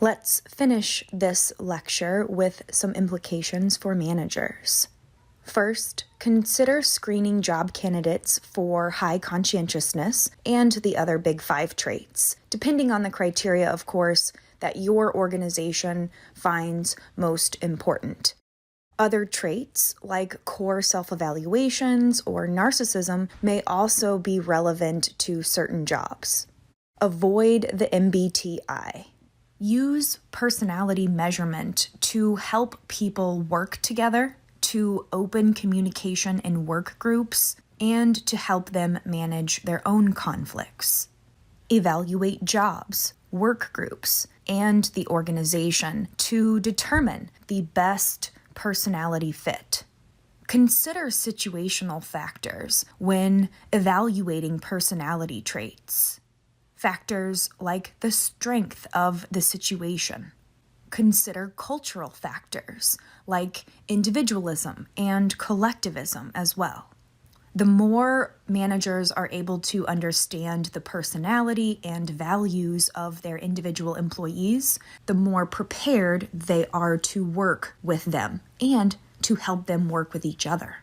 Let's finish this lecture with some implications for managers. First, consider screening job candidates for high conscientiousness and the other big 5 traits, depending on the criteria, of course, that your organization finds most important. Other traits, like core self-evaluations or narcissism, may also be relevant to certain jobs. Avoid the MBTI. Use personality measurement to help people work together, to open communication in work groups, and to help them manage their own conflicts. Evaluate jobs, work groups, and the organization to determine the best personality fit. Consider situational factors when evaluating personality traits. Factors like the strength of the situation. Consider cultural factors like individualism and collectivism as well. The more managers are able to understand the personality and values of their individual employees, the more prepared they are to work with them and to help them work with each other.